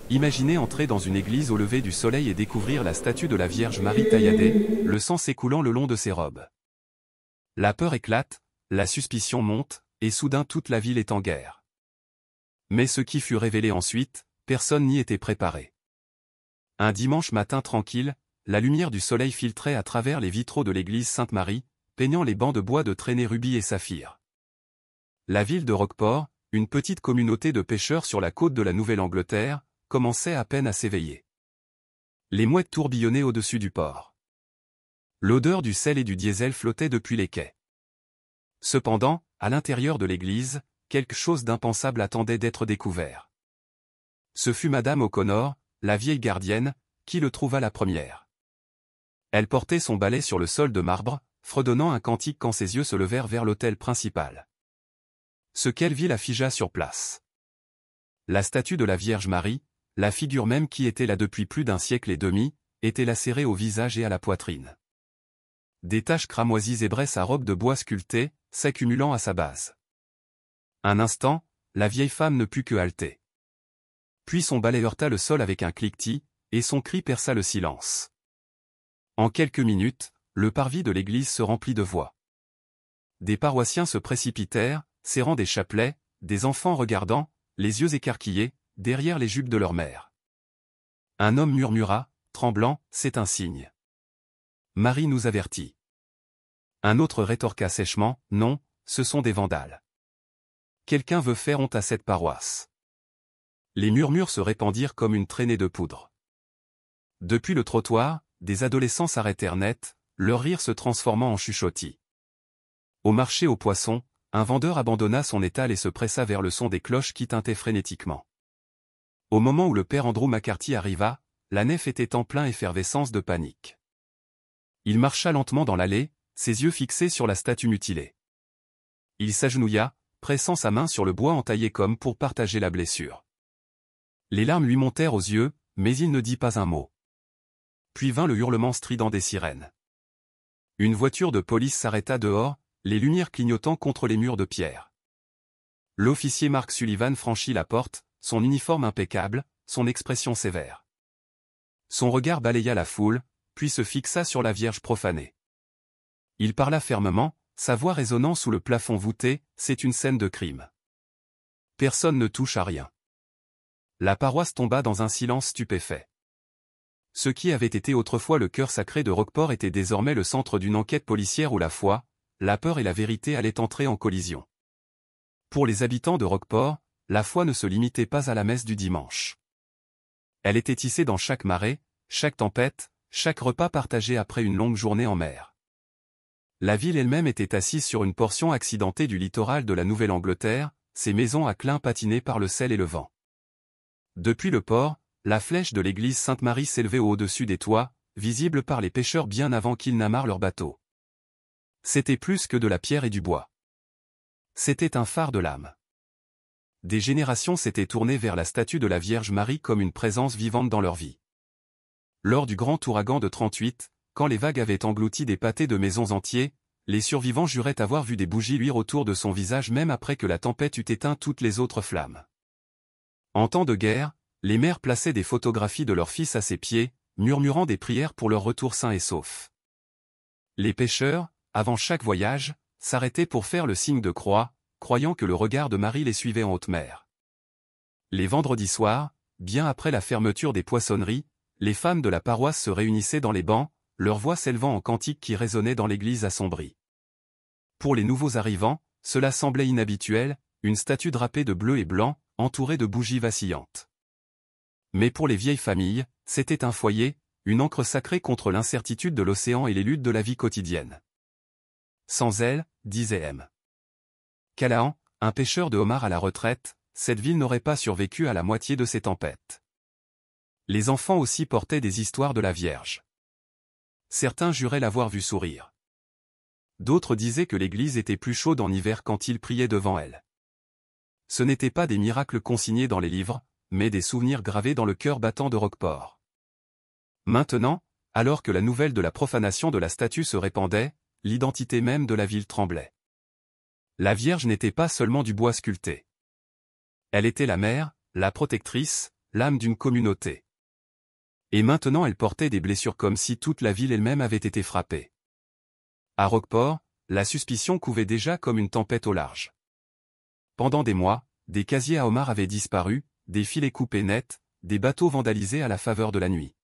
Imaginez entrer dans une église au lever du soleil et découvrir la statue de la Vierge Marie tailladée, le sang s'écoulant le long de ses robes. La peur éclate, la suspicion monte, et soudain toute la ville est en guerre. Mais ce qui fut révélé ensuite, personne n'y était préparé. Un dimanche matin tranquille, la lumière du soleil filtrait à travers les vitraux de l'église Sainte-Marie, peignant les bancs de bois de traînées rubis et saphirs. La ville de Roqueport, une petite communauté de pêcheurs sur la côte de la Nouvelle-Angleterre, commençait à peine à s'éveiller. Les mouettes tourbillonnaient au-dessus du port. L'odeur du sel et du diesel flottait depuis les quais. Cependant, à l'intérieur de l'église, quelque chose d'impensable attendait d'être découvert. Ce fut Madame O'Connor, la vieille gardienne, qui le trouva la première. Elle portait son balai sur le sol de marbre, fredonnant un cantique quand ses yeux se levèrent vers l'autel principal. Ce qu'elle vit la figea sur place. La statue de la Vierge Marie, la figure même qui était là depuis plus d'un siècle et demi, était lacérée au visage et à la poitrine. Des taches cramoisies zébraient sa robe de bois sculpté, s'accumulant à sa base. Un instant, la vieille femme ne put que halter. Puis son balai heurta le sol avec un cliquetis, et son cri perça le silence. En quelques minutes, le parvis de l'église se remplit de voix. Des paroissiens se précipitèrent, serrant des chapelets, des enfants regardant, les yeux écarquillés, derrière les jupes de leur mère. Un homme murmura, tremblant, c'est un signe. Marie nous avertit. Un autre rétorqua sèchement, non, ce sont des vandales. Quelqu'un veut faire honte à cette paroisse. Les murmures se répandirent comme une traînée de poudre. Depuis le trottoir, des adolescents s'arrêtèrent net, leur rire se transformant en chuchotis. Au marché aux poissons, un vendeur abandonna son étal et se pressa vers le son des cloches qui tintaient frénétiquement. Au moment où le père Andrew McCarthy arriva, la nef était en pleine effervescence de panique. Il marcha lentement dans l'allée, ses yeux fixés sur la statue mutilée. Il s'agenouilla, pressant sa main sur le bois entaillé comme pour partager la blessure. Les larmes lui montèrent aux yeux, mais il ne dit pas un mot. Puis vint le hurlement strident des sirènes. Une voiture de police s'arrêta dehors, les lumières clignotant contre les murs de pierre. L'officier Mark Sullivan franchit la porte, son uniforme impeccable, son expression sévère. Son regard balaya la foule, puis se fixa sur la Vierge profanée. Il parla fermement, sa voix résonnant sous le plafond voûté, c'est une scène de crime. Personne ne touche à rien. La paroisse tomba dans un silence stupéfait. Ce qui avait été autrefois le cœur sacré de Roqueport était désormais le centre d'une enquête policière où la foi, la peur et la vérité allaient entrer en collision. Pour les habitants de Roqueport, la foi ne se limitait pas à la messe du dimanche. Elle était tissée dans chaque marée, chaque tempête, chaque repas partagé après une longue journée en mer. La ville elle-même était assise sur une portion accidentée du littoral de la Nouvelle-Angleterre, ses maisons à clins patinés par le sel et le vent. Depuis le port, la flèche de l'église Sainte-Marie s'élevait au-dessus des toits, visible par les pêcheurs bien avant qu'ils n'amarrent leurs bateaux. C'était plus que de la pierre et du bois. C'était un phare de l'âme. Des générations s'étaient tournées vers la statue de la Vierge Marie comme une présence vivante dans leur vie. Lors du grand ouragan de 38, quand les vagues avaient englouti des pâtés de maisons entiers, les survivants juraient avoir vu des bougies luire autour de son visage même après que la tempête eût éteint toutes les autres flammes. En temps de guerre, les mères plaçaient des photographies de leurs fils à ses pieds, murmurant des prières pour leur retour sain et sauf. Les pêcheurs, avant chaque voyage, s'arrêtaient pour faire le signe de croix, croyant que le regard de Marie les suivait en haute mer. Les vendredis soirs, bien après la fermeture des poissonneries, les femmes de la paroisse se réunissaient dans les bancs, leurs voix s'élevant en cantiques qui résonnaient dans l'église assombrie. Pour les nouveaux arrivants, cela semblait inhabituel, une statue drapée de bleu et blanc, entourée de bougies vacillantes. Mais pour les vieilles familles, c'était un foyer, une ancre sacrée contre l'incertitude de l'océan et les luttes de la vie quotidienne. Sans elle, disait M. Callahan, un pêcheur de homards à la retraite, cette ville n'aurait pas survécu à la moitié de ces tempêtes. Les enfants aussi portaient des histoires de la Vierge. Certains juraient l'avoir vue sourire. D'autres disaient que l'église était plus chaude en hiver quand ils priaient devant elle. Ce n'étaient pas des miracles consignés dans les livres, mais des souvenirs gravés dans le cœur battant de Roqueport. Maintenant, alors que la nouvelle de la profanation de la statue se répandait, l'identité même de la ville tremblait. La Vierge n'était pas seulement du bois sculpté. Elle était la mère, la protectrice, l'âme d'une communauté. Et maintenant elle portait des blessures comme si toute la ville elle-même avait été frappée. À Rockport, la suspicion couvait déjà comme une tempête au large. Pendant des mois, des casiers à homards avaient disparu, des filets coupés nets, des bateaux vandalisés à la faveur de la nuit.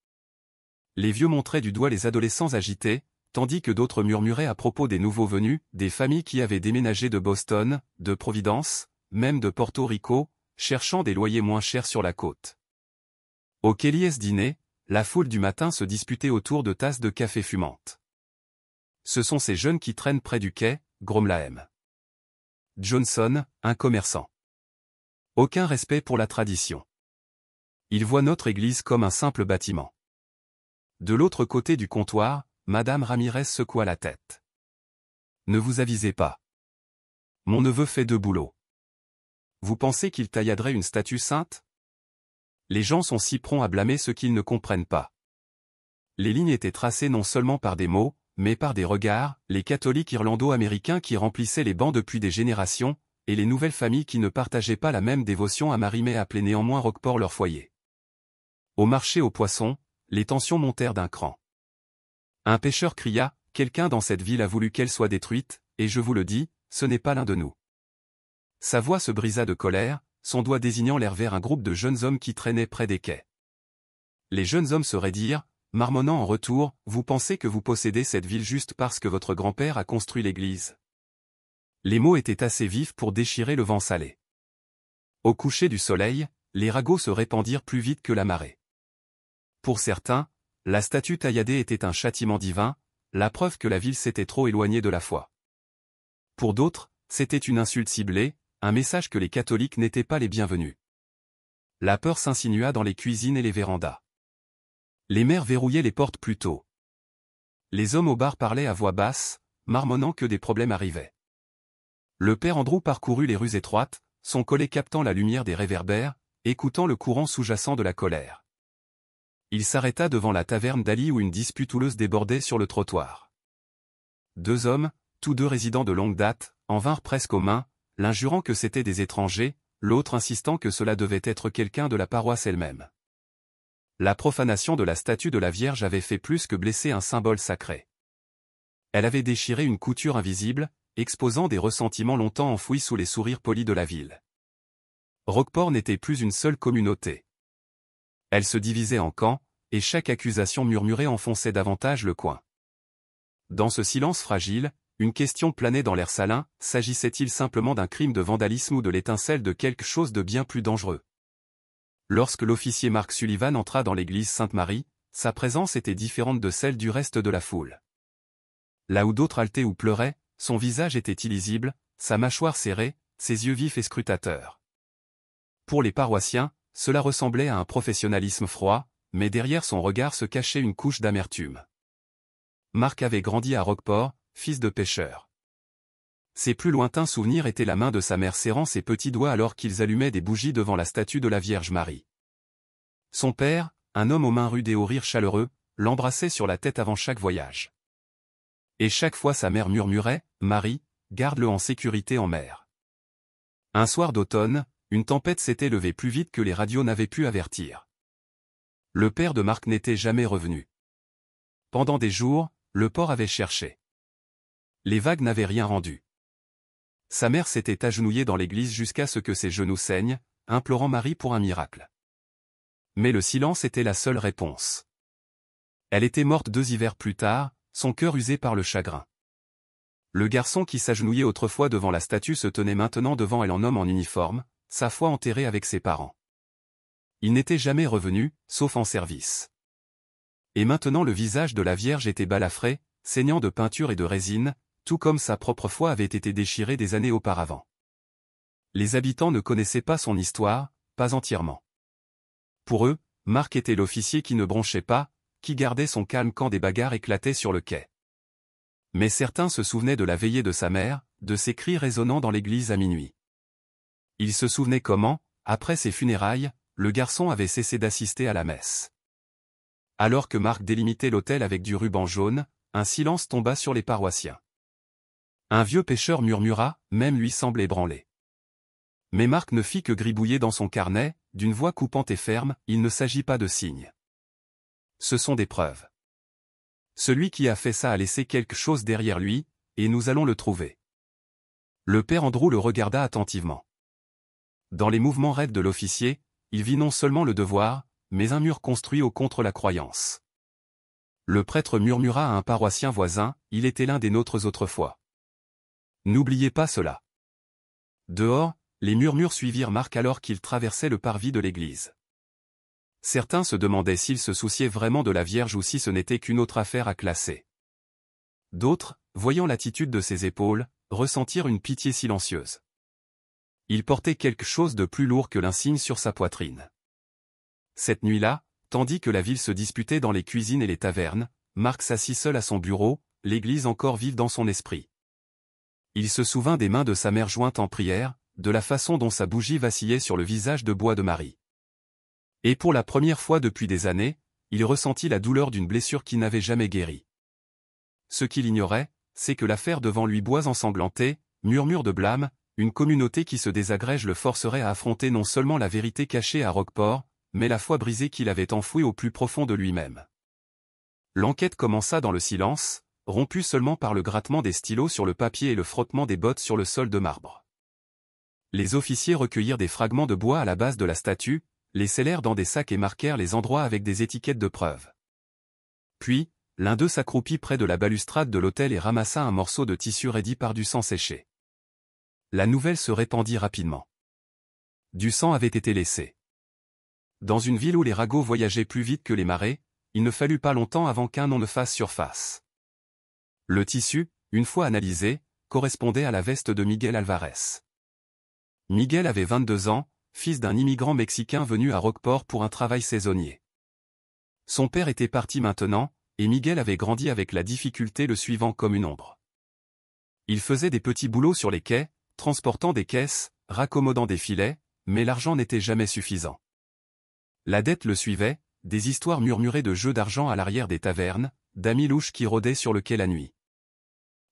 Les vieux montraient du doigt les adolescents agités, tandis que d'autres murmuraient à propos des nouveaux venus, des familles qui avaient déménagé de Boston, de Providence, même de Porto Rico, cherchant des loyers moins chers sur la côte. Au Kelly's dîner, la foule du matin se disputait autour de tasses de café fumantes. Ce sont ces jeunes qui traînent près du quai, grommela M. Johnson, un commerçant. Aucun respect pour la tradition. Ils voient notre église comme un simple bâtiment. De l'autre côté du comptoir, Madame Ramirez secoua la tête. Ne vous avisez pas. Mon neveu fait deux boulots. Vous pensez qu'il tailladerait une statue sainte? Les gens sont si prompts à blâmer ceux qu'ils ne comprennent pas. Les lignes étaient tracées non seulement par des mots, mais par des regards, les catholiques irlando-américains qui remplissaient les bancs depuis des générations, et les nouvelles familles qui ne partageaient pas la même dévotion à Marie mais appelaient néanmoins Rockport leur foyer. Au marché aux poissons, les tensions montèrent d'un cran. Un pêcheur cria, « Quelqu'un dans cette ville a voulu qu'elle soit détruite, et je vous le dis, ce n'est pas l'un de nous. » Sa voix se brisa de colère, son doigt désignant l'air vers un groupe de jeunes hommes qui traînaient près des quais. Les jeunes hommes se raidirent, marmonnant en retour, « Vous pensez que vous possédez cette ville juste parce que votre grand-père a construit l'église ?» Les mots étaient assez vifs pour déchirer le vent salé. Au coucher du soleil, les ragots se répandirent plus vite que la marée. Pour certains, la statue tailladée était un châtiment divin, la preuve que la ville s'était trop éloignée de la foi. Pour d'autres, c'était une insulte ciblée, un message que les catholiques n'étaient pas les bienvenus. La peur s'insinua dans les cuisines et les vérandas. Les mères verrouillaient les portes plus tôt. Les hommes au bar parlaient à voix basse, marmonnant que des problèmes arrivaient. Le père Andrew parcourut les rues étroites, son collet captant la lumière des réverbères, écoutant le courant sous-jacent de la colère. Il s'arrêta devant la taverne d'Ali où une dispute houleuse débordait sur le trottoir. Deux hommes, tous deux résidents de longue date, en vinrent presque aux mains, l'un jurant que c'étaient des étrangers, l'autre insistant que cela devait être quelqu'un de la paroisse elle-même. La profanation de la statue de la Vierge avait fait plus que blesser un symbole sacré. Elle avait déchiré une couture invisible, exposant des ressentiments longtemps enfouis sous les sourires polis de la ville. Rockport n'était plus une seule communauté. Elle se divisait en camps, et chaque accusation murmurée enfonçait davantage le coin. Dans ce silence fragile, une question planait dans l'air salin, s'agissait-il simplement d'un crime de vandalisme ou de l'étincelle de quelque chose de bien plus dangereux? Lorsque l'officier Mark Sullivan entra dans l'église Sainte-Marie, sa présence était différente de celle du reste de la foule. Là où d'autres haletaient ou pleuraient, son visage était illisible, sa mâchoire serrée, ses yeux vifs et scrutateurs. Pour les paroissiens, cela ressemblait à un professionnalisme froid, mais derrière son regard se cachait une couche d'amertume. Mark avait grandi à Rockport, fils de pêcheur. Ses plus lointains souvenirs étaient la main de sa mère serrant ses petits doigts alors qu'ils allumaient des bougies devant la statue de la Vierge Marie. Son père, un homme aux mains rudes et au rire chaleureux, l'embrassait sur la tête avant chaque voyage. Et chaque fois sa mère murmurait, « Marie, garde-le en sécurité en mer. » Un soir d'automne, une tempête s'était levée plus vite que les radios n'avaient pu avertir. Le père de Mark n'était jamais revenu. Pendant des jours, le port avait cherché. Les vagues n'avaient rien rendu. Sa mère s'était agenouillée dans l'église jusqu'à ce que ses genoux saignent, implorant Marie pour un miracle. Mais le silence était la seule réponse. Elle était morte 2 hivers plus tard, son cœur usé par le chagrin. Le garçon qui s'agenouillait autrefois devant la statue se tenait maintenant devant elle en homme en uniforme, sa foi enterrée avec ses parents. Il n'était jamais revenu, sauf en service. Et maintenant le visage de la Vierge était balafré, saignant de peinture et de résine, tout comme sa propre foi avait été déchirée des années auparavant. Les habitants ne connaissaient pas son histoire, pas entièrement. Pour eux, Mark était l'officier qui ne bronchait pas, qui gardait son calme quand des bagarres éclataient sur le quai. Mais certains se souvenaient de la veillée de sa mère, de ses cris résonnant dans l'église à minuit. Ils se souvenaient comment, après ses funérailles, le garçon avait cessé d'assister à la messe. Alors que Mark délimitait l'autel avec du ruban jaune, un silence tomba sur les paroissiens. Un vieux pêcheur murmura, même lui semble ébranlé. Mais Marc ne fit que gribouiller dans son carnet, d'une voix coupante et ferme, il ne s'agit pas de signes. Ce sont des preuves. Celui qui a fait ça a laissé quelque chose derrière lui, et nous allons le trouver. Le père Andrew le regarda attentivement. Dans les mouvements raides de l'officier, il vit non seulement le devoir, mais un mur construit au contre la croyance. Le prêtre murmura à un paroissien voisin, il était l'un des nôtres autrefois. N'oubliez pas cela. Dehors, les murmures suivirent Marc alors qu'il traversait le parvis de l'église. Certains se demandaient s'il se souciait vraiment de la Vierge ou si ce n'était qu'une autre affaire à classer. D'autres, voyant l'attitude de ses épaules, ressentirent une pitié silencieuse. Il portait quelque chose de plus lourd que l'insigne sur sa poitrine. Cette nuit-là, tandis que la ville se disputait dans les cuisines et les tavernes, Marc s'assit seul à son bureau, l'église encore vive dans son esprit. Il se souvint des mains de sa mère jointes en prière, de la façon dont sa bougie vacillait sur le visage de bois de Marie. Et pour la première fois depuis des années, il ressentit la douleur d'une blessure qui n'avait jamais guéri. Ce qu'il ignorait, c'est que l'affaire devant lui, bois ensanglantés, murmures de blâme, une communauté qui se désagrège le forcerait à affronter non seulement la vérité cachée à Roqueport, mais la foi brisée qu'il avait enfouie au plus profond de lui-même. L'enquête commença dans le silence, rompu seulement par le grattement des stylos sur le papier et le frottement des bottes sur le sol de marbre. Les officiers recueillirent des fragments de bois à la base de la statue, les scellèrent dans des sacs et marquèrent les endroits avec des étiquettes de preuve. Puis, l'un d'eux s'accroupit près de la balustrade de l'autel et ramassa un morceau de tissu raidi par du sang séché. La nouvelle se répandit rapidement. Du sang avait été laissé. Dans une ville où les ragots voyageaient plus vite que les marées, il ne fallut pas longtemps avant qu'un nom ne fasse surface. Le tissu, une fois analysé, correspondait à la veste de Miguel Alvarez. Miguel avait 22 ans, fils d'un immigrant mexicain venu à Roqueport pour un travail saisonnier. Son père était parti maintenant, et Miguel avait grandi avec la difficulté le suivant comme une ombre. Il faisait des petits boulots sur les quais, transportant des caisses, raccommodant des filets, mais l'argent n'était jamais suffisant. La dette le suivait, des histoires murmurées de jeux d'argent à l'arrière des tavernes, d'amis louches qui rôdaient sur le quai la nuit.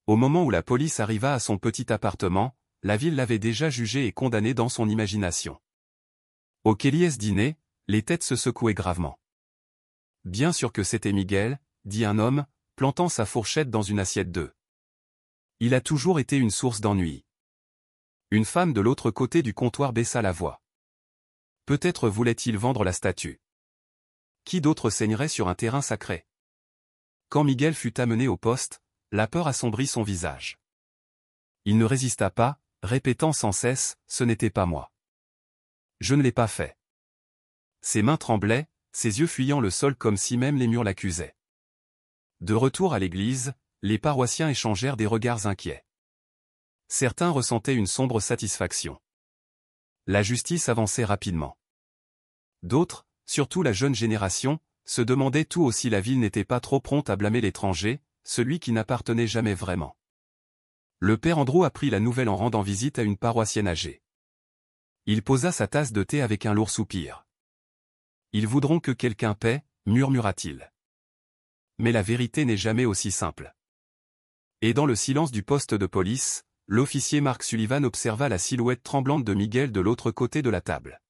Au moment où la police arriva à son petit appartement, la ville l'avait déjà jugé et condamné dans son imagination. Au Kelly's dîner, les têtes se secouaient gravement. Bien sûr que c'était Miguel, dit un homme, plantant sa fourchette dans une assiette d'œufs. Il a toujours été une source d'ennui. Une femme de l'autre côté du comptoir baissa la voix. Peut-être voulait-il vendre la statue. Qui d'autre saignerait sur un terrain sacré? Quand Miguel fut amené au poste, la peur assombrit son visage. Il ne résista pas, répétant sans cesse, « Ce n'était pas moi. Je ne l'ai pas fait. » Ses mains tremblaient, ses yeux fuyant le sol comme si même les murs l'accusaient. De retour à l'église, les paroissiens échangèrent des regards inquiets. Certains ressentaient une sombre satisfaction. La justice avançait rapidement. D'autres, surtout la jeune génération, se demandaient tout aussi la ville n'était pas trop prompte à blâmer l'étranger, celui qui n'appartenait jamais vraiment. Le père Andrew apprit la nouvelle en rendant visite à une paroissienne âgée. Il posa sa tasse de thé avec un lourd soupir. « Ils voudront que quelqu'un paie, murmura-t-il. Mais la vérité n'est jamais aussi simple. » Et dans le silence du poste de police, l'officier Mark Sullivan observa la silhouette tremblante de Miguel de l'autre côté de la table.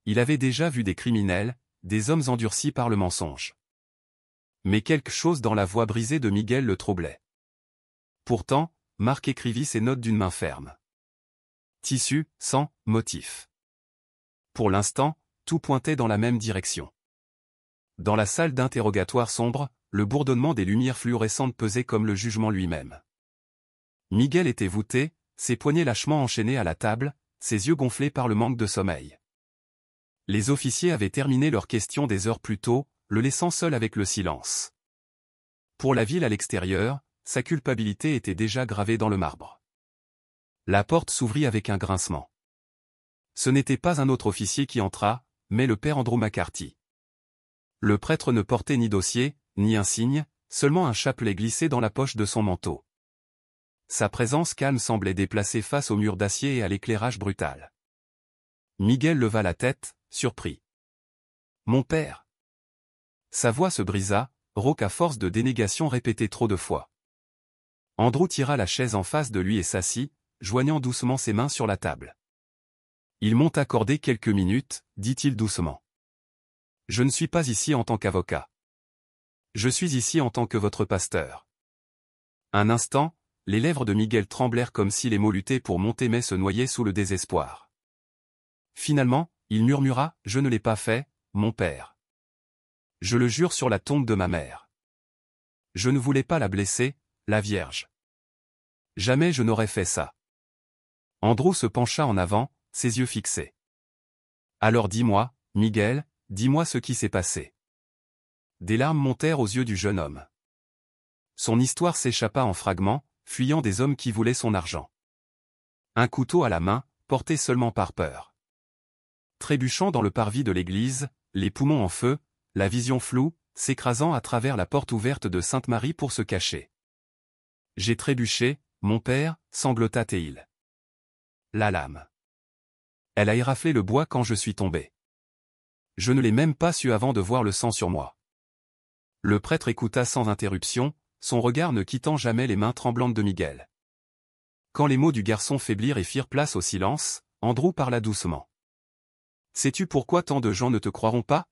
Il avait déjà vu des criminels, des hommes endurcis par le mensonge. Mais quelque chose dans la voix brisée de Miguel le troublait. Pourtant, Marc écrivit ses notes d'une main ferme. Tissu, sang, motif. Pour l'instant, tout pointait dans la même direction. Dans la salle d'interrogatoire sombre, le bourdonnement des lumières fluorescentes pesait comme le jugement lui-même. Miguel était voûté, ses poignets lâchement enchaînés à la table, ses yeux gonflés par le manque de sommeil. Les officiers avaient terminé leurs questions des heures plus tôt, le laissant seul avec le silence. Pour la ville à l'extérieur, sa culpabilité était déjà gravée dans le marbre. La porte s'ouvrit avec un grincement. Ce n'était pas un autre officier qui entra, mais le père Andrew McCarthy. Le prêtre ne portait ni dossier, ni insigne, seulement un chapelet glissé dans la poche de son manteau. Sa présence calme semblait déplacée face au mur d'acier et à l'éclairage brutal. Miguel leva la tête, surpris. « Mon père !» Sa voix se brisa, rauque à force de dénégation répétée trop de fois. Andrew tira la chaise en face de lui et s'assit, joignant doucement ses mains sur la table. Ils m'ont accordé quelques minutes, dit-il doucement. Je ne suis pas ici en tant qu'avocat. Je suis ici en tant que votre pasteur. Un instant, les lèvres de Miguel tremblèrent comme si les mots luttaient pour monter mais se noyaient sous le désespoir. Finalement, il murmura, « Je ne l'ai pas fait, mon père. Je le jure sur la tombe de ma mère. Je ne voulais pas la blesser, la Vierge. Jamais je n'aurais fait ça. » Andrew se pencha en avant, ses yeux fixés. « Alors dis-moi, Miguel, dis-moi ce qui s'est passé. » Des larmes montèrent aux yeux du jeune homme. Son histoire s'échappa en fragments, fuyant des hommes qui voulaient son argent. Un couteau à la main, porté seulement par peur. Trébuchant dans le parvis de l'église, les poumons en feu, la vision floue, s'écrasant à travers la porte ouverte de Sainte-Marie pour se cacher. « J'ai trébuché, mon père, » sanglota Théil. La lame. Elle a éraflé le bois quand je suis tombé. Je ne l'ai même pas su avant de voir le sang sur moi. Le prêtre écouta sans interruption, son regard ne quittant jamais les mains tremblantes de Miguel. Quand les mots du garçon faiblirent et firent place au silence, Andrew parla doucement. « Sais-tu pourquoi tant de gens ne te croiront pas ?»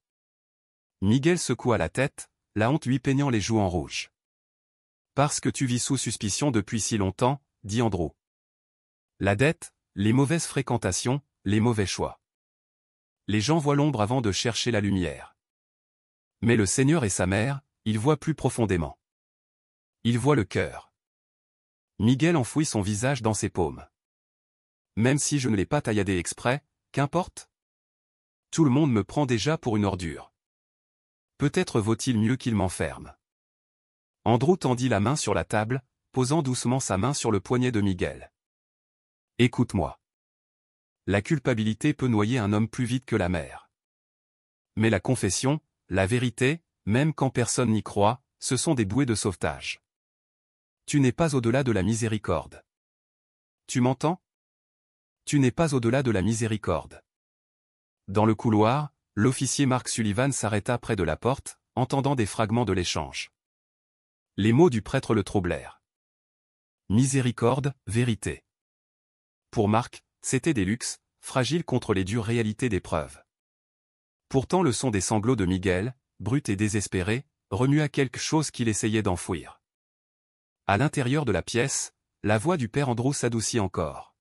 Miguel secoua la tête, la honte lui peignant les joues en rouge. « Parce que tu vis sous suspicion depuis si longtemps, » dit Andrew. « La dette, les mauvaises fréquentations, les mauvais choix. Les gens voient l'ombre avant de chercher la lumière. Mais le Seigneur et sa mère, ils voient plus profondément. Ils voient le cœur. » Miguel enfouit son visage dans ses paumes. « Même si je ne l'ai pas tailladé exprès, qu'importe ? Tout le monde me prend déjà pour une ordure. Peut-être vaut-il mieux qu'il m'enferme. » Andrew tendit la main sur la table, posant doucement sa main sur le poignet de Miguel. « Écoute-moi. La culpabilité peut noyer un homme plus vite que la mer. Mais la confession, la vérité, même quand personne n'y croit, ce sont des bouées de sauvetage. Tu n'es pas au-delà de la miséricorde. Tu m'entends ? Tu n'es pas au-delà de la miséricorde. » Dans le couloir, l'officier Mark Sullivan s'arrêta près de la porte, entendant des fragments de l'échange. Les mots du prêtre le troublèrent. Miséricorde, vérité. Pour Mark, c'était des luxes, fragiles contre les dures réalités des preuves. Pourtant le son des sanglots de Miguel, brut et désespéré, remua quelque chose qu'il essayait d'enfouir. À l'intérieur de la pièce, la voix du père Andrew s'adoucit encore.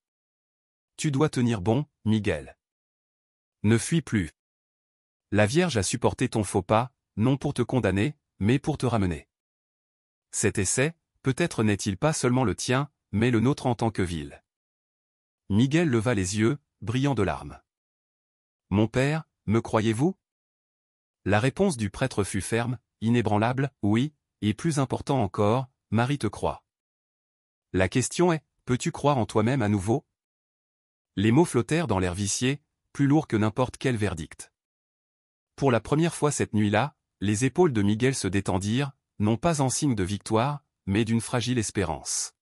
« Tu dois tenir bon, Miguel. Ne fuis plus. La Vierge a supporté ton faux pas, non pour te condamner, mais pour te ramener. Cet essai, peut-être n'est-il pas seulement le tien, mais le nôtre en tant que ville. » Miguel leva les yeux, brillant de larmes. « Mon père, me croyez-vous » La réponse du prêtre fut ferme, inébranlable, « Oui, et plus important encore, Marie te croit. » La question est, peux-tu croire en toi-même à nouveau ? Les mots flottèrent dans l'air vicié, plus lourds que n'importe quel verdict. Pour la première fois cette nuit-là, les épaules de Miguel se détendirent, non pas en signe de victoire, mais d'une fragile espérance.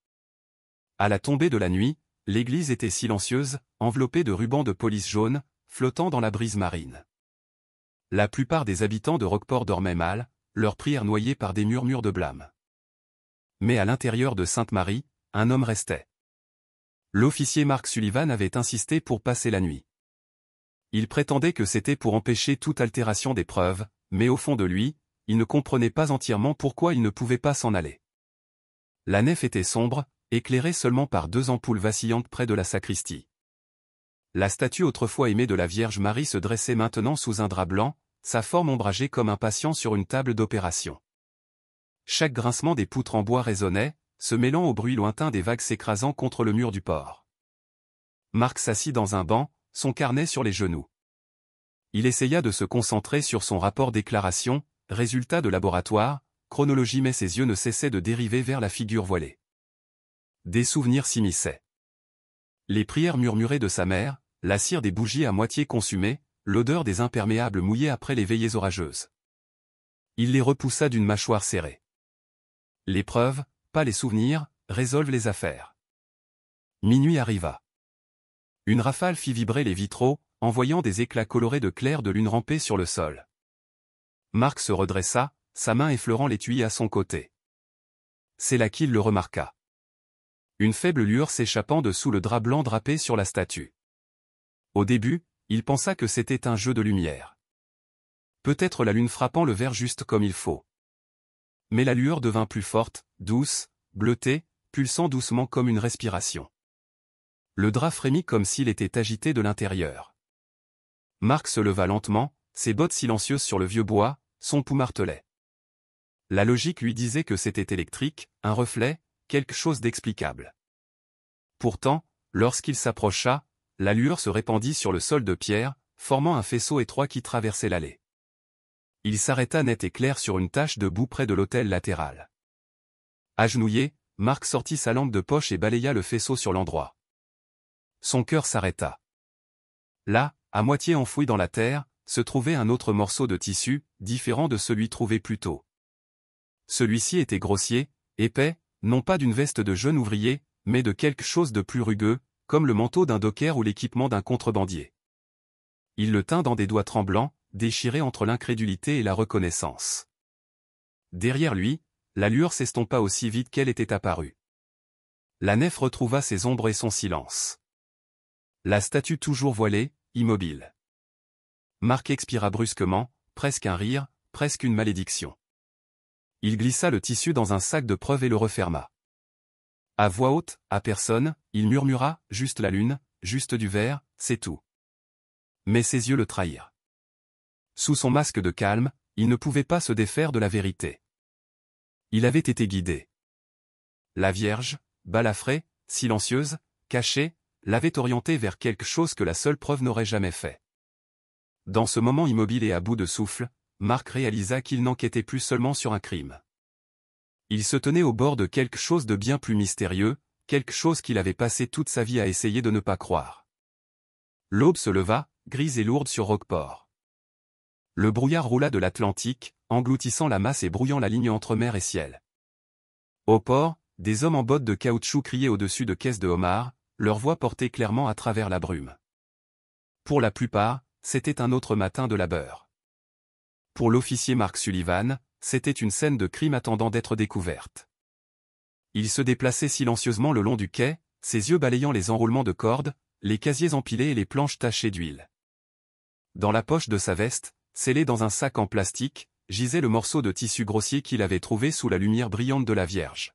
À la tombée de la nuit, l'église était silencieuse, enveloppée de rubans de police jaune, flottant dans la brise marine. La plupart des habitants de Rockport dormaient mal, leurs prières noyées par des murmures de blâme. Mais à l'intérieur de Sainte-Marie, un homme restait. L'officier Mark Sullivan avait insisté pour passer la nuit. Il prétendait que c'était pour empêcher toute altération des preuves, mais au fond de lui, il ne comprenait pas entièrement pourquoi il ne pouvait pas s'en aller. La nef était sombre, éclairée seulement par 2 ampoules vacillantes près de la sacristie. La statue autrefois aimée de la Vierge Marie se dressait maintenant sous un drap blanc, sa forme ombragée comme un patient sur une table d'opération. Chaque grincement des poutres en bois résonnait, se mêlant au bruit lointain des vagues s'écrasant contre le mur du port. Mark s'assit dans un banc, son carnet sur les genoux. Il essaya de se concentrer sur son rapport déclaration, résultat de laboratoire, chronologie, mais ses yeux ne cessaient de dériver vers la figure voilée. Des souvenirs s'immisçaient. Les prières murmurées de sa mère, la cire des bougies à moitié consumées, l'odeur des imperméables mouillés après les veillées orageuses. Il les repoussa d'une mâchoire serrée. Les preuves, pas les souvenirs, résolvent les affaires. Minuit arriva. Une rafale fit vibrer les vitraux, envoyant des éclats colorés de clair de lune ramper sur le sol. Mark se redressa, sa main effleurant l'étui à son côté. C'est là qu'il le remarqua. Une faible lueur s'échappant de sous le drap blanc drapé sur la statue. Au début, il pensa que c'était un jeu de lumière. Peut-être la lune frappant le verre juste comme il faut. Mais la lueur devint plus forte, douce, bleutée, pulsant doucement comme une respiration. Le drap frémit comme s'il était agité de l'intérieur. Marc se leva lentement, ses bottes silencieuses sur le vieux bois, son pouls martelait. La logique lui disait que c'était électrique, un reflet, quelque chose d'explicable. Pourtant, lorsqu'il s'approcha, la lueur se répandit sur le sol de pierre, formant un faisceau étroit qui traversait l'allée. Il s'arrêta net et clair sur une tache de boue près de l'autel latéral. Agenouillé, Marc sortit sa lampe de poche et balaya le faisceau sur l'endroit. Son cœur s'arrêta. Là, à moitié enfoui dans la terre, se trouvait un autre morceau de tissu, différent de celui trouvé plus tôt. Celui-ci était grossier, épais, non pas d'une veste de jeune ouvrier, mais de quelque chose de plus rugueux, comme le manteau d'un docker ou l'équipement d'un contrebandier. Il le tint dans des doigts tremblants, déchirés entre l'incrédulité et la reconnaissance. Derrière lui, la lueur s'estompa aussi vite qu'elle était apparue. La nef retrouva ses ombres et son silence. La statue toujours voilée, immobile. Marc expira brusquement, presque un rire, presque une malédiction. Il glissa le tissu dans un sac de preuve et le referma. À voix haute, à personne, il murmura, juste la lune, juste du verre, c'est tout. Mais ses yeux le trahirent. Sous son masque de calme, il ne pouvait pas se défaire de la vérité. Il avait été guidé. La Vierge, balafrée, silencieuse, cachée, l'avait orienté vers quelque chose que la seule preuve n'aurait jamais fait. Dans ce moment immobile et à bout de souffle, Marc réalisa qu'il n'enquêtait plus seulement sur un crime. Il se tenait au bord de quelque chose de bien plus mystérieux, quelque chose qu'il avait passé toute sa vie à essayer de ne pas croire. L'aube se leva, grise et lourde sur Roqueport. Le brouillard roula de l'Atlantique, engloutissant la masse et brouillant la ligne entre mer et ciel. Au port, des hommes en bottes de caoutchouc criaient au-dessus de caisses de homards, leur voix portée clairement à travers la brume. Pour la plupart, c'était un autre matin de labeur. Pour l'officier Mark Sullivan, c'était une scène de crime attendant d'être découverte. Il se déplaçait silencieusement le long du quai, ses yeux balayant les enroulements de cordes, les casiers empilés et les planches tachées d'huile. Dans la poche de sa veste, scellé dans un sac en plastique, gisait le morceau de tissu grossier qu'il avait trouvé sous la lumière brillante de la Vierge.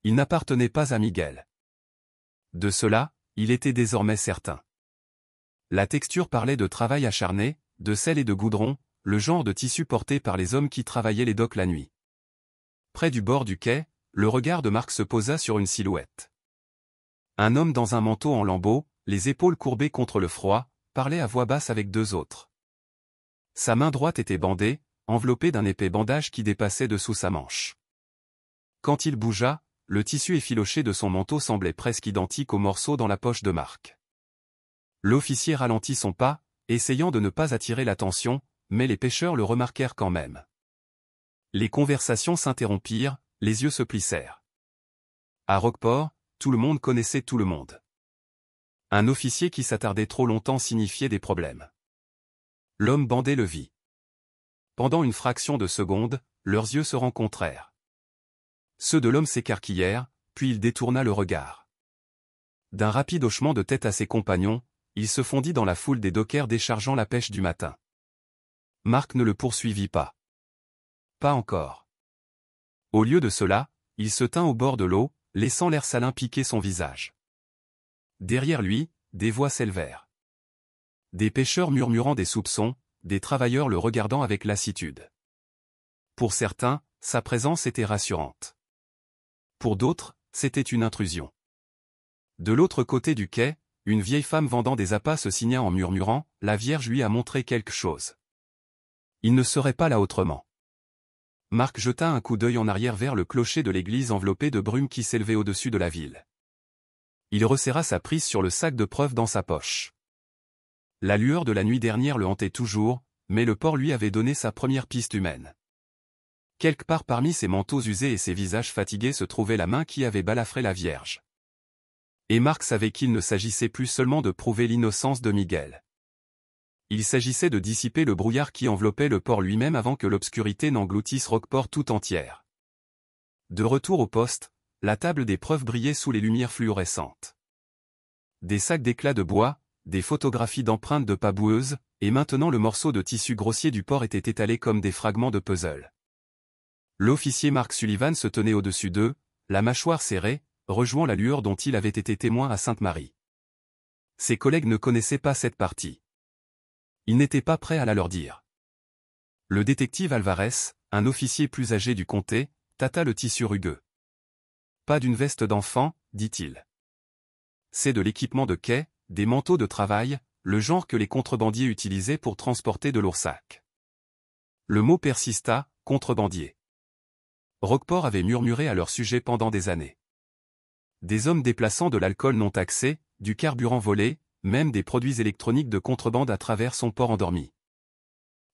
Il n'appartenait pas à Miguel. De cela, il était désormais certain. La texture parlait de travail acharné, de sel et de goudron, le genre de tissu porté par les hommes qui travaillaient les docks la nuit. Près du bord du quai, le regard de Marc se posa sur une silhouette. Un homme dans un manteau en lambeaux, les épaules courbées contre le froid, parlait à voix basse avec deux autres. Sa main droite était bandée, enveloppée d'un épais bandage qui dépassait dessous sa manche. Quand il bougea, le tissu effiloché de son manteau semblait presque identique au morceau dans la poche de Marc. L'officier ralentit son pas, essayant de ne pas attirer l'attention, mais les pêcheurs le remarquèrent quand même. Les conversations s'interrompirent, les yeux se plissèrent. À Roqueport, tout le monde connaissait tout le monde. Un officier qui s'attardait trop longtemps signifiait des problèmes. L'homme bandé le vit. Pendant une fraction de seconde, leurs yeux se rencontrèrent. Ceux de l'homme s'écarquillèrent, puis il détourna le regard. D'un rapide hochement de tête à ses compagnons, il se fondit dans la foule des dockers déchargeant la pêche du matin. Marc ne le poursuivit pas. Pas encore. Au lieu de cela, il se tint au bord de l'eau, laissant l'air salin piquer son visage. Derrière lui, des voix s'élevèrent. Des pêcheurs murmurant des soupçons, des travailleurs le regardant avec lassitude. Pour certains, sa présence était rassurante. Pour d'autres, c'était une intrusion. De l'autre côté du quai, une vieille femme vendant des appâts se signa en murmurant, « La Vierge lui a montré quelque chose. Il ne serait pas là autrement. » Marc jeta un coup d'œil en arrière vers le clocher de l'église enveloppé de brume qui s'élevait au-dessus de la ville. Il resserra sa prise sur le sac de preuves dans sa poche. La lueur de la nuit dernière le hantait toujours, mais le port lui avait donné sa première piste humaine. Quelque part parmi ses manteaux usés et ses visages fatigués se trouvait la main qui avait balafré la Vierge. Et Marc savait qu'il ne s'agissait plus seulement de prouver l'innocence de Miguel. Il s'agissait de dissiper le brouillard qui enveloppait le port lui-même avant que l'obscurité n'engloutisse Roqueport tout entière. De retour au poste, la table des preuves brillait sous les lumières fluorescentes. Des sacs d'éclats de bois, des photographies d'empreintes de pas boueuses, et maintenant le morceau de tissu grossier du porc était étalé comme des fragments de puzzle. L'officier Mark Sullivan se tenait au-dessus d'eux, la mâchoire serrée, rejoignant la lueur dont il avait été témoin à Sainte-Marie. Ses collègues ne connaissaient pas cette partie. Ils n'étaient pas prêts à la leur dire. Le détective Alvarez, un officier plus âgé du comté, tâta le tissu rugueux. Pas d'une veste d'enfant, dit-il. C'est de l'équipement de quai, des manteaux de travail, le genre que les contrebandiers utilisaient pour transporter de lourds sacs. Le mot persista, contrebandier. Roqueport avait murmuré à leur sujet pendant des années. Des hommes déplaçant de l'alcool non taxé, du carburant volé, même des produits électroniques de contrebande à travers son port endormi.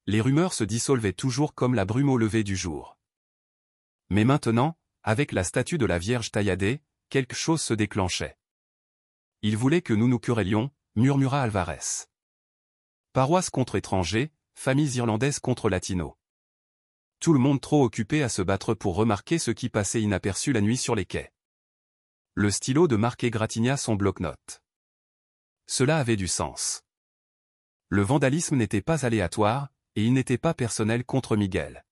Les rumeurs se dissolvaient toujours comme la brume au lever du jour. Mais maintenant, avec la statue de la Vierge tailladée, quelque chose se déclenchait. Il voulait que nous nous querellions, murmura Alvarez. Paroisse contre étrangers, familles irlandaises contre latinos. Tout le monde trop occupé à se battre pour remarquer ce qui passait inaperçu la nuit sur les quais. Le stylo de Marc égratigna son bloc-notes. Cela avait du sens. Le vandalisme n'était pas aléatoire, et il n'était pas personnel contre Miguel.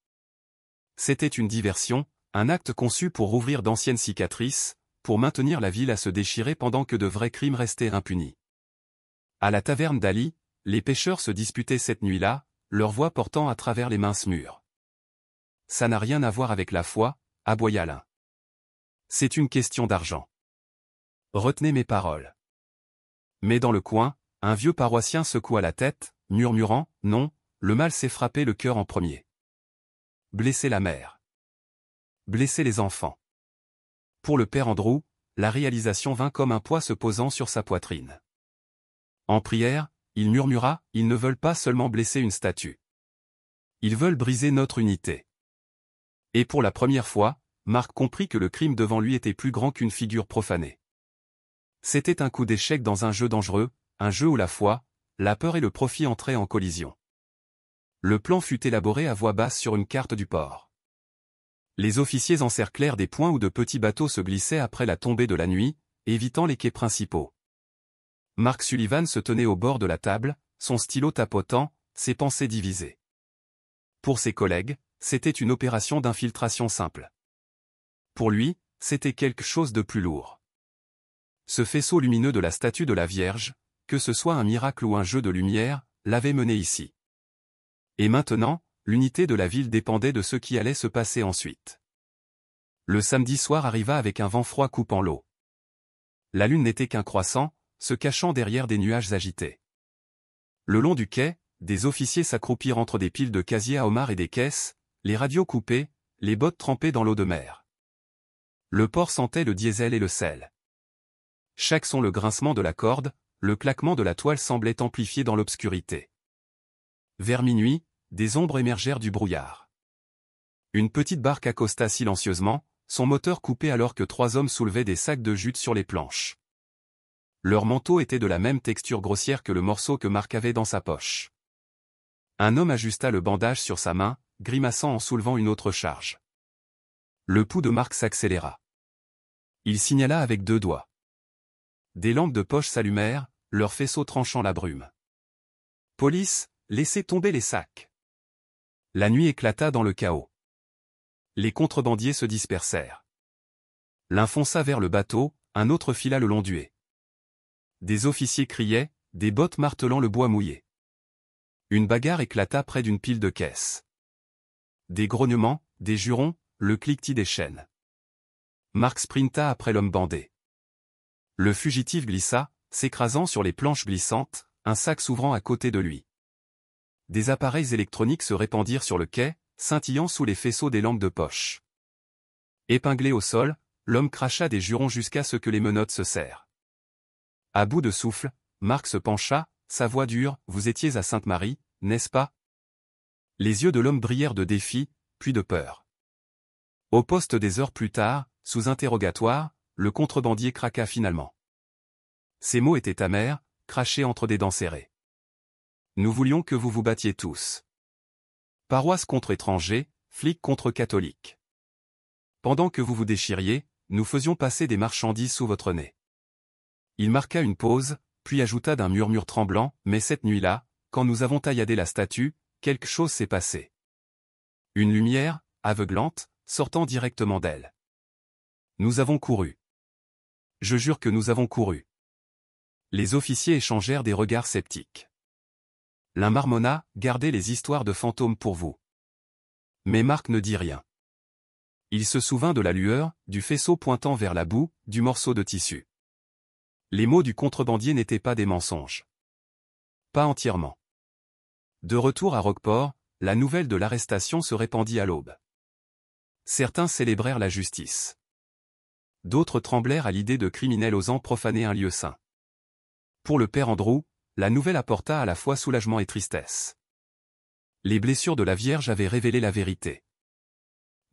C'était une diversion, un acte conçu pour rouvrir d'anciennes cicatrices, pour maintenir la ville à se déchirer pendant que de vrais crimes restaient impunis. À la taverne d'Ali, les pêcheurs se disputaient cette nuit-là, leur voix portant à travers les minces murs. Ça n'a rien à voir avec la foi, aboya l'un. C'est une question d'argent. Retenez mes paroles. Mais dans le coin, un vieux paroissien secoua la tête, murmurant, non, le mal s'est frappé le cœur en premier. Blesser la mère. Blesser les enfants. Pour le père Andrew, la réalisation vint comme un poids se posant sur sa poitrine. En prière, il murmura, ils ne veulent pas seulement blesser une statue. Ils veulent briser notre unité. Et pour la première fois, Marc comprit que le crime devant lui était plus grand qu'une figure profanée. C'était un coup d'échec dans un jeu dangereux, un jeu où la foi, la peur et le profit entraient en collision. Le plan fut élaboré à voix basse sur une carte du port. Les officiers encerclèrent des points où de petits bateaux se glissaient après la tombée de la nuit, évitant les quais principaux. Mark Sullivan se tenait au bord de la table, son stylo tapotant, ses pensées divisées. Pour ses collègues, c'était une opération d'infiltration simple. Pour lui, c'était quelque chose de plus lourd. Ce faisceau lumineux de la statue de la Vierge, que ce soit un miracle ou un jeu de lumière, l'avait mené ici. Et maintenant, l'unité de la ville dépendait de ce qui allait se passer ensuite. Le samedi soir arriva avec un vent froid coupant l'eau. La lune n'était qu'un croissant, se cachant derrière des nuages agités. Le long du quai, des officiers s'accroupirent entre des piles de casiers à homards et des caisses, les radios coupées, les bottes trempées dans l'eau de mer. Le port sentait le diesel et le sel. Chaque son, le grincement de la corde, le claquement de la toile semblait amplifié dans l'obscurité. Vers minuit, des ombres émergèrent du brouillard. Une petite barque accosta silencieusement, son moteur coupé alors que 3 hommes soulevaient des sacs de jute sur les planches. Leur manteau était de la même texture grossière que le morceau que Marc avait dans sa poche. Un homme ajusta le bandage sur sa main, grimaçant en soulevant une autre charge. Le pouls de Marc s'accéléra. Il signala avec 2 doigts. Des lampes de poche s'allumèrent, leurs faisceaux tranchant la brume. Police, laissez tomber les sacs. La nuit éclata dans le chaos. Les contrebandiers se dispersèrent. L'un fonça vers le bateau, un autre fila le long du quai. Des officiers criaient, des bottes martelant le bois mouillé. Une bagarre éclata près d'une pile de caisses. Des grognements, des jurons, le cliquetis des chaînes. Marc sprinta après l'homme bandé. Le fugitif glissa, s'écrasant sur les planches glissantes, un sac s'ouvrant à côté de lui. Des appareils électroniques se répandirent sur le quai, scintillant sous les faisceaux des lampes de poche. Épinglé au sol, l'homme cracha des jurons jusqu'à ce que les menottes se serrent. À bout de souffle, Marc se pencha, sa voix dure, « Vous étiez à Sainte-Marie, n'est-ce pas ?» Les yeux de l'homme brillèrent de défi, puis de peur. Au poste des heures plus tard, sous interrogatoire, le contrebandier craqua finalement. Ces mots étaient amers, crachés entre des dents serrées. Nous voulions que vous vous battiez tous. Paroisse contre étrangers, flics contre catholiques. Pendant que vous vous déchiriez, nous faisions passer des marchandises sous votre nez. Il marqua une pause, puis ajouta d'un murmure tremblant, « Mais cette nuit-là, quand nous avons tailladé la statue, quelque chose s'est passé. » Une lumière, aveuglante, sortant directement d'elle. Nous avons couru. Je jure que nous avons couru. Les officiers échangèrent des regards sceptiques. L'un marmonna, « Gardez les histoires de fantômes pour vous. » Mais Marc ne dit rien. Il se souvint de la lueur, du faisceau pointant vers la boue, du morceau de tissu. Les mots du contrebandier n'étaient pas des mensonges. Pas entièrement. De retour à Roqueport, la nouvelle de l'arrestation se répandit à l'aube. Certains célébrèrent la justice. D'autres tremblèrent à l'idée de criminels osant profaner un lieu saint. Pour le père Andrew, la nouvelle apporta à la fois soulagement et tristesse. Les blessures de la Vierge avaient révélé la vérité.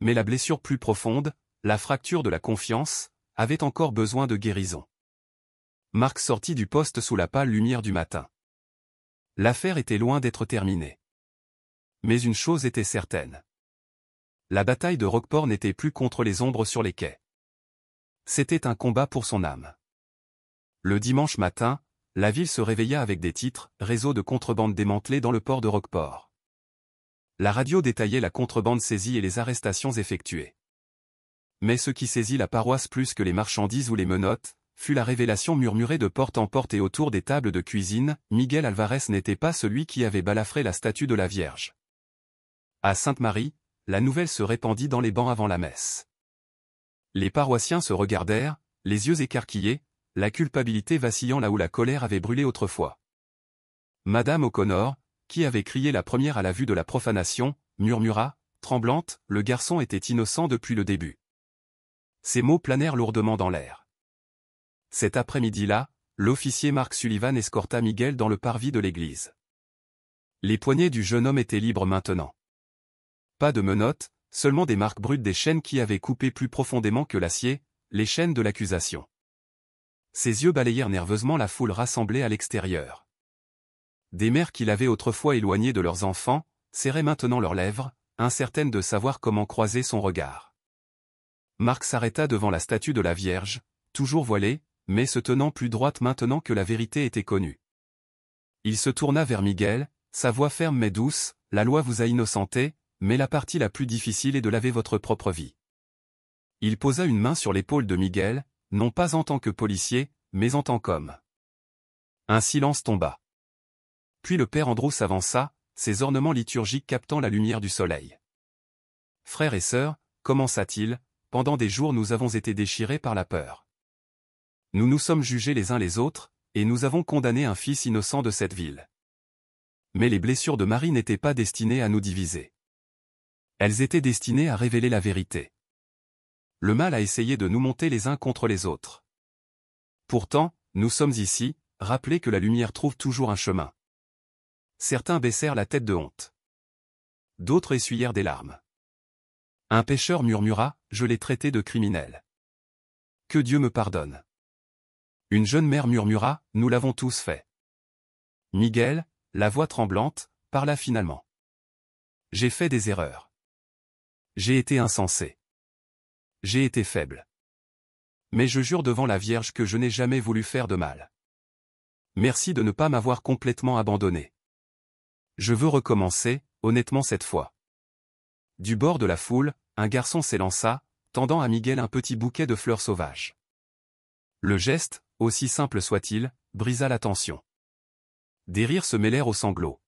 Mais la blessure plus profonde, la fracture de la confiance, avait encore besoin de guérison. Marc sortit du poste sous la pâle lumière du matin. L'affaire était loin d'être terminée. Mais une chose était certaine. La bataille de Roqueport n'était plus contre les ombres sur les quais. C'était un combat pour son âme. Le dimanche matin, la ville se réveilla avec des titres, « Réseau de contrebande démantelé dans le port de Roqueport ». La radio détaillait la contrebande saisie et les arrestations effectuées. Mais ce qui saisit la paroisse plus que les marchandises ou les menottes, fut la révélation murmurée de porte en porte et autour des tables de cuisine, Miguel Alvarez n'était pas celui qui avait balafré la statue de la Vierge. À Sainte-Marie, la nouvelle se répandit dans les bancs avant la messe. Les paroissiens se regardèrent, les yeux écarquillés, la culpabilité vacillant là où la colère avait brûlé autrefois. Madame O'Connor, qui avait crié la première à la vue de la profanation, murmura, tremblante, « Le garçon était innocent depuis le début. » Ces mots planèrent lourdement dans l'air. Cet après-midi-là, l'officier Mark Sullivan escorta Miguel dans le parvis de l'église. Les poignets du jeune homme étaient libres maintenant. Pas de menottes, seulement des marques brutes des chaînes qui avaient coupé plus profondément que l'acier, les chaînes de l'accusation. Ses yeux balayèrent nerveusement la foule rassemblée à l'extérieur. Des mères qui l'avaient autrefois éloigné de leurs enfants, serraient maintenant leurs lèvres, incertaines de savoir comment croiser son regard. Marc s'arrêta devant la statue de la Vierge, toujours voilée, mais se tenant plus droite maintenant que la vérité était connue. Il se tourna vers Miguel, sa voix ferme mais douce, « La loi vous a innocenté, mais la partie la plus difficile est de laver votre propre vie. » Il posa une main sur l'épaule de Miguel, non pas en tant que policier, mais en tant qu'homme. Un silence tomba. Puis le père Andrew s'avança, ses ornements liturgiques captant la lumière du soleil. « Frères et sœurs, commença-t-il, pendant des jours nous avons été déchirés par la peur. Nous nous sommes jugés les uns les autres, et nous avons condamné un fils innocent de cette ville. Mais les blessures de Marie n'étaient pas destinées à nous diviser. Elles étaient destinées à révéler la vérité. Le mal a essayé de nous monter les uns contre les autres. Pourtant, nous sommes ici, rappelez que la lumière trouve toujours un chemin. » Certains baissèrent la tête de honte. D'autres essuyèrent des larmes. Un pécheur murmura, « Je l'ai traité de criminel. Que Dieu me pardonne. » Une jeune mère murmura, « Nous l'avons tous fait. » Miguel, la voix tremblante, parla finalement. « J'ai fait des erreurs. J'ai été insensé. J'ai été faible. Mais je jure devant la Vierge que je n'ai jamais voulu faire de mal. Merci de ne pas m'avoir complètement abandonné. Je veux recommencer, honnêtement cette fois. » Du bord de la foule, un garçon s'élança, tendant à Miguel un petit bouquet de fleurs sauvages. Le geste, aussi simple soit-il, brisa la tension. Des rires se mêlèrent aux sanglots.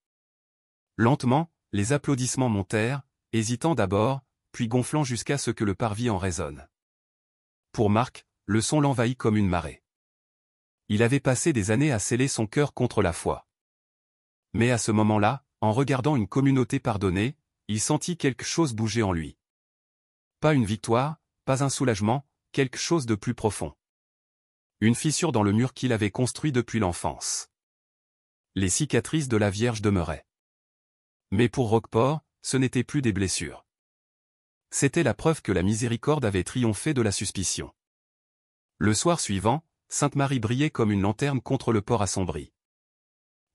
Lentement, les applaudissements montèrent, hésitant d'abord, puis gonflant jusqu'à ce que le parvis en résonne. Pour Marc, le son l'envahit comme une marée. Il avait passé des années à sceller son cœur contre la foi. Mais à ce moment-là, en regardant une communauté pardonnée, il sentit quelque chose bouger en lui. Pas une victoire, pas un soulagement, quelque chose de plus profond. Une fissure dans le mur qu'il avait construit depuis l'enfance. Les cicatrices de la Vierge demeuraient. Mais pour Roqueport, ce n'était plus des blessures. C'était la preuve que la miséricorde avait triomphé de la suspicion. Le soir suivant, Sainte-Marie brillait comme une lanterne contre le port assombri.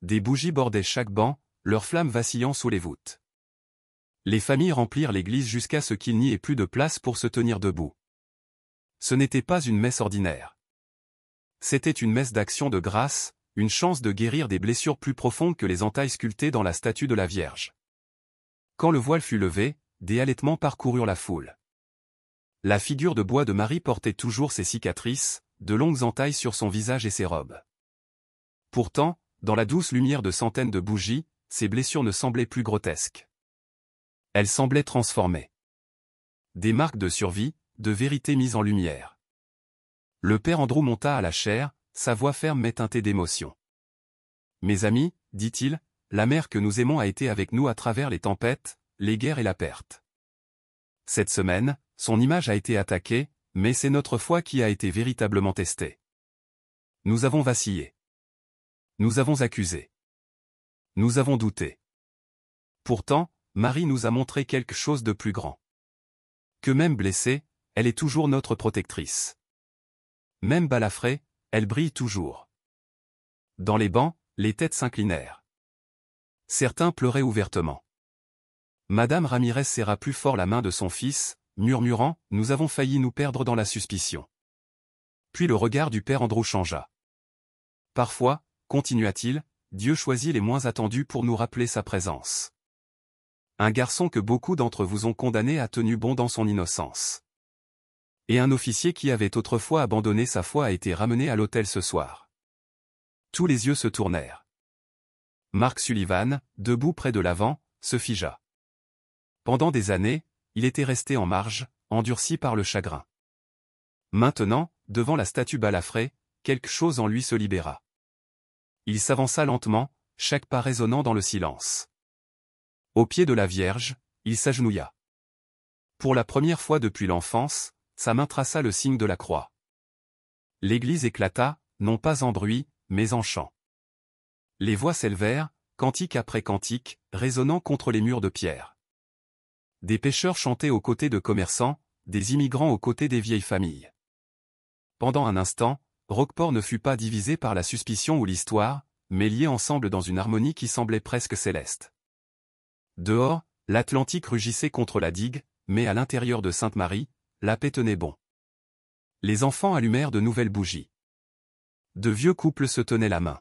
Des bougies bordaient chaque banc, leurs flammes vacillant sous les voûtes. Les familles remplirent l'église jusqu'à ce qu'il n'y ait plus de place pour se tenir debout. Ce n'était pas une messe ordinaire. C'était une messe d'action de grâce, une chance de guérir des blessures plus profondes que les entailles sculptées dans la statue de la Vierge. Quand le voile fut levé, des halètements parcoururent la foule. La figure de bois de Marie portait toujours ses cicatrices, de longues entailles sur son visage et ses robes. Pourtant, dans la douce lumière de centaines de bougies, ses blessures ne semblaient plus grotesques. Elles semblaient transformées. Des marques de survie, de vérité mises en lumière. Le père Andrew monta à la chaire, sa voix ferme mais teintée d'émotion. « Mes amis, dit-il, la mère que nous aimons a été avec nous à travers les tempêtes, les guerres et la perte. Cette semaine, son image a été attaquée, mais c'est notre foi qui a été véritablement testée. Nous avons vacillé. Nous avons accusé. Nous avons douté. Pourtant, Marie nous a montré quelque chose de plus grand. Que même blessée, elle est toujours notre protectrice. Même balafrée, elle brille toujours. » Dans les bancs, les têtes s'inclinèrent. Certains pleuraient ouvertement. Madame Ramirez serra plus fort la main de son fils, murmurant « Nous avons failli nous perdre dans la suspicion. » Puis le regard du père Andrew changea. « Parfois, continua-t-il, Dieu choisit les moins attendus pour nous rappeler sa présence. Un garçon que beaucoup d'entre vous ont condamné a tenu bon dans son innocence. Et un officier qui avait autrefois abandonné sa foi a été ramené à l'hôtel ce soir. » Tous les yeux se tournèrent. Mark Sullivan, debout près de l'avant, se figea. Pendant des années, il était resté en marge, endurci par le chagrin. Maintenant, devant la statue balafrée, quelque chose en lui se libéra. Il s'avança lentement, chaque pas résonnant dans le silence. Au pied de la Vierge, il s'agenouilla. Pour la première fois depuis l'enfance, sa main traça le signe de la croix. L'église éclata, non pas en bruit, mais en chant. Les voix s'élevèrent, cantique après cantique, résonnant contre les murs de pierre. Des pêcheurs chantaient aux côtés de commerçants, des immigrants aux côtés des vieilles familles. Pendant un instant, Roqueport ne fut pas divisé par la suspicion ou l'histoire, mais lié ensemble dans une harmonie qui semblait presque céleste. Dehors, l'Atlantique rugissait contre la digue, mais à l'intérieur de Sainte-Marie, la paix tenait bon. Les enfants allumèrent de nouvelles bougies. De vieux couples se tenaient la main.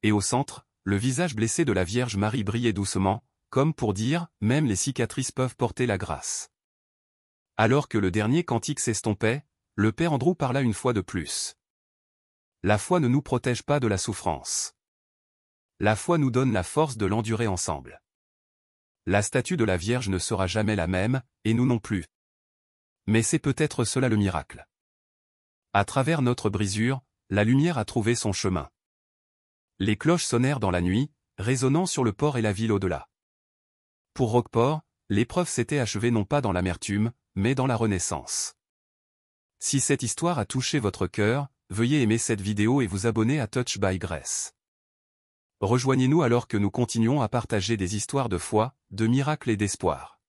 Et au centre, le visage blessé de la Vierge Marie brillait doucement, comme pour dire, même les cicatrices peuvent porter la grâce. Alors que le dernier cantique s'estompait, le père Andrew parla une fois de plus. La foi ne nous protège pas de la souffrance. La foi nous donne la force de l'endurer ensemble. La statue de la Vierge ne sera jamais la même, et nous non plus. Mais c'est peut-être cela le miracle. À travers notre brisure, la lumière a trouvé son chemin. Les cloches sonnèrent dans la nuit, résonnant sur le port et la ville au-delà. Pour Roqueport, l'épreuve s'était achevée non pas dans l'amertume, mais dans la renaissance. Si cette histoire a touché votre cœur, veuillez aimer cette vidéo et vous abonner à Touch by Grace. Rejoignez-nous alors que nous continuons à partager des histoires de foi, de miracles et d'espoir.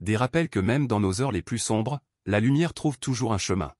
Des rappels que même dans nos heures les plus sombres, la lumière trouve toujours un chemin.